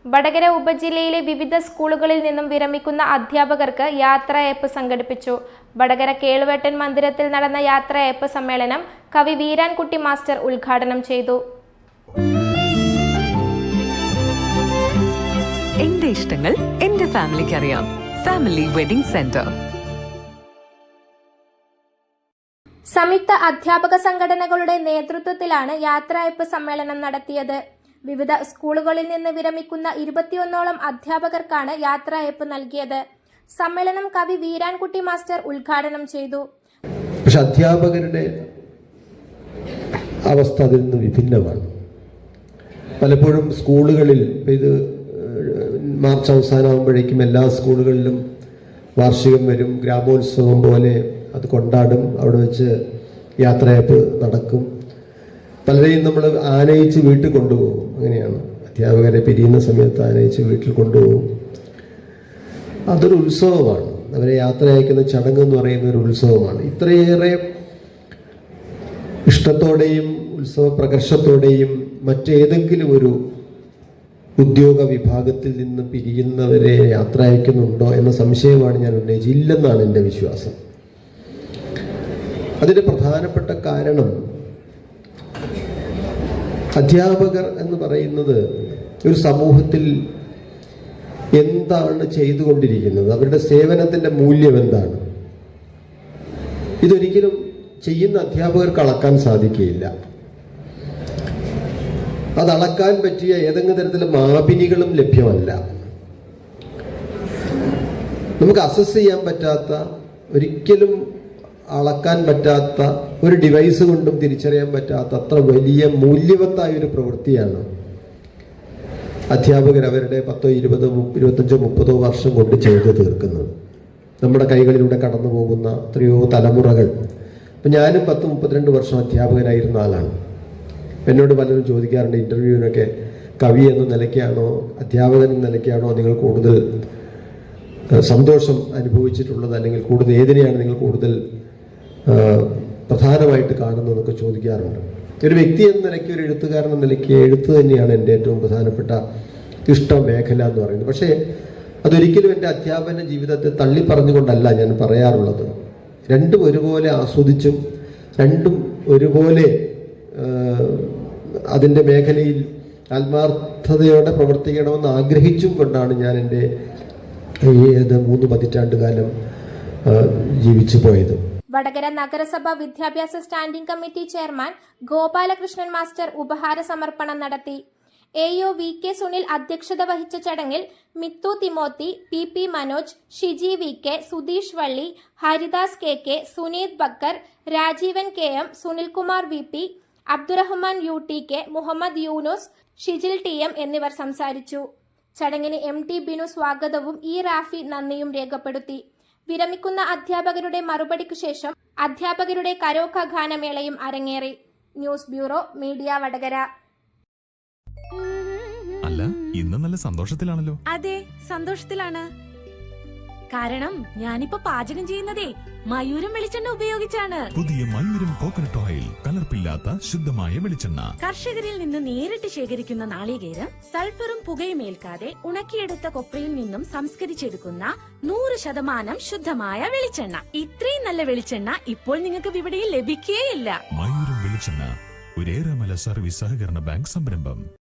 വടകര ഉപജില്ലയിലെ വിവിധ സ്കൂളുകളിൽ നിന്നും വിരമിക്കുന്ന അധ്യാപകർക്ക് യാത്രയയപ്പ് സംഘടിപ്പിച്ചു. വടകര കേളുവേട്ടൻ മന്ദിരത്തിൽ നടന്ന യാത്രയയപ്പ് സമ്മേളനം കവി വീരാൻകുട്ടി മാസ്റ്റർ ഉദ്ഘാടനം ചെയ്തു. എന്റെ ഇഷ്ടങ്ങൾ എന്റെ ഫാമിലിക്ക് അറിയാം. Family wedding centre. സംയുക്ത അധ്യാപക സംഘടനകളുടെ നേതൃത്വത്തിലാണ് യാത്രയയപ്പ് സമ്മേളനം നടത്തിയത്. വിവിധ സ്കൂളുകളിൽ നിന്ന് വിരമിക്കുന്ന 21ഓളം അധ്യാപകർക്കാണ് യാത്രയയപ്പ് നൽകിയത്. സമ്മേളനം കവി വീരാൻകുട്ടി മാസ്റ്റർ ഉദ്ഘാടനം ചെയ്തു. പക്ഷെ അധ്യാപകരുടെ അവസ്ഥ അതിൽ നിന്ന് വിഭിന്നമാണ്. പലപ്പോഴും സ്കൂളുകളിൽ ഇത് മാർച്ച് അവസാനമാകുമ്പോഴേക്കും എല്ലാ സ്കൂളുകളിലും വാർഷികം വരും, ഗ്രാമോത്സവം പോലെ അത് കൊണ്ടാടും, അവിടെ വെച്ച് യാത്രയയപ്പ് നടക്കും. പലരെയും നമ്മൾ ആനയിച്ച് വീട്ടിൽ കൊണ്ടുപോകും. അങ്ങനെയാണ് അധ്യാപകരെ പിരിയുന്ന സമയത്ത് ആനയിച്ച് വീട്ടിൽ കൊണ്ടുപോകും. അതൊരു ഉത്സവമാണ്. അവരെ യാത്ര അയക്കുന്ന ചടങ്ങ് എന്ന് പറയുന്ന ഒരു ഉത്സവമാണ്. ഇത്രയേറെ ഇഷ്ടത്തോടെയും ഉത്സവ പ്രകർഷത്തോടെയും മറ്റേതെങ്കിലും ഒരു ഉദ്യോഗ വിഭാഗത്തിൽ നിന്ന് പിരിയുന്നവരെ യാത്ര അയക്കുന്നുണ്ടോ എന്ന സംശയമാണ് ഞാൻ ഉന്നയിച്ചത്. ഇല്ലെന്നാണ് എൻ്റെ വിശ്വാസം. അതിൻ്റെ പ്രധാനപ്പെട്ട കാരണം അധ്യാപകർ എന്ന് പറയുന്നത് ഒരു സമൂഹത്തിൽ എന്താണ് ചെയ്തുകൊണ്ടിരിക്കുന്നത്, അവരുടെ സേവനത്തിൻ്റെ മൂല്യം എന്താണ്, ഇതൊരിക്കലും ചെയ്യുന്ന അധ്യാപകർക്ക് അളക്കാൻ സാധിക്കുകയില്ല. അതളക്കാൻ പറ്റിയ ഏതെങ്കിലും തരത്തിലെ മാപിനികളും ലഭ്യമല്ല. നമുക്ക് അസസ് ചെയ്യാൻ പറ്റാത്ത, ഒരിക്കലും അളക്കാൻ പറ്റാത്ത, ഒരു ഡിവൈസ് കൊണ്ടും തിരിച്ചറിയാൻ പറ്റാത്ത അത്ര വലിയ മൂല്യവത്തായ ഒരു പ്രവൃത്തിയാണ് അധ്യാപകർ അവരുടെ 10, 20, 25, 30 വർഷം കൊണ്ട് ചെയ്തു തീർക്കുന്നത്. നമ്മുടെ കൈകളിലൂടെ കടന്നു പോകുന്ന എത്രയോ തലമുറകൾ. അപ്പം ഞാനും 10, 32 വർഷം അധ്യാപകനായിരുന്ന ആളാണ്. എന്നോട് പലരും ചോദിക്കാറുണ്ട് ഇൻ്റർവ്യൂവിനൊക്കെ, കവി എന്ന നിലയ്ക്കാണോ അധ്യാപകൻ എന്ന നിലയ്ക്കാണോ നിങ്ങൾ കൂടുതൽ സന്തോഷം അനുഭവിച്ചിട്ടുള്ളത്, അല്ലെങ്കിൽ കൂടുതൽ ഏതിനെയാണ് നിങ്ങൾ കൂടുതൽ പ്രധാനമായിട്ട് കാണുന്നതെന്നൊക്കെ ചോദിക്കാറുണ്ട്. ഒരു വ്യക്തി എന്ന നിലയ്ക്ക്, ഒരു എഴുത്തുകാരൻ എന്ന നിലയ്ക്ക് എഴുത്ത് തന്നെയാണ് എൻ്റെ ഏറ്റവും പ്രധാനപ്പെട്ട ഇഷ്ട മേഖല എന്ന് പറയുന്നത്. പക്ഷേ അതൊരിക്കലും എൻ്റെ അധ്യാപന ജീവിതത്തെ തള്ളിപ്പറഞ്ഞുകൊണ്ടല്ല ഞാൻ പറയാറുള്ളത്. രണ്ടും ഒരുപോലെ ആസ്വദിച്ചും രണ്ടും ഒരുപോലെ അതിൻ്റെ മേഖലയിൽ ആത്മാർത്ഥതയോടെ പ്രവർത്തിക്കണമെന്ന് ആഗ്രഹിച്ചും കൊണ്ടാണ് ഞാൻ എൻ്റെ 3 പതിറ്റാണ്ട് കാലം ജീവിച്ചു പോയത്. വടകര നഗരസഭ വിദ്യാഭ്യാസ standing committee chairman Gopalakrishnan master ഉപഹാര സമർപ്പണം നടത്തി. AO VK സുനിൽ അധ്യക്ഷത വഹിച്ച ചടങ്ങിൽ Mithu Timothy, PP Manoj, Shiji VK, Sudheesh Valli, Haridas KK, Suneeth Backer, Rajeevan KM, Sunilkumar VP, Abdurahman UTK, Muhammad Yunus, Shijil TM എന്നിവർ സംസാരിച്ചു. ചടങ്ങിന് MT ബിനു സ്വാഗതവും റാഫി നന്ദിയും രേഖപ്പെടുത്തി. വിരമിക്കുന്ന അധ്യാപകരുടെ മറുപടിക്കു ശേഷം അധ്യാപകരുടെ കരോക്ക ഗാനമേളയും അരങ്ങേറി. News bureau, media Vadakara. അല്ല, ഇന്ന് നല്ല സന്തോഷത്തിലാണല്ലോ. അതെ, സന്തോഷത്തിലാണ്. കാരണം ഞാനിപ്പോ പാചകം ചെയ്യുന്നതേ മയൂരം വെളിച്ചെണ്ണ ഉപയോഗിച്ചാണ്. പുതിയ മയൂരം കോക്കനട്ട് ഓയിൽ, കലർപ്പില്ലാത്ത ശുദ്ധമായ വെളിച്ചെണ്ണ. കർഷകരിൽ നിന്ന് നേരിട്ട് ശേഖരിക്കുന്ന നാളികേരം സൾഫറും പുകയും ഏൽക്കാതെ ഉണക്കിയെടുത്ത കൊപ്രയിൽ നിന്നും സംസ്കരിച്ചെടുക്കുന്ന 100% ശുദ്ധമായ വെളിച്ചെണ്ണ. ഇത്രയും നല്ല വെളിച്ചെണ്ണ ഇപ്പോൾ നിങ്ങൾക്ക് വിപണിയിൽ ലഭിക്കുകയില്ല. മയൂരം വെളിച്ചെണ്ണ, ഒരു ഏറെമല സർവീസ് സഹകരണ ബാങ്ക് സംരംഭം.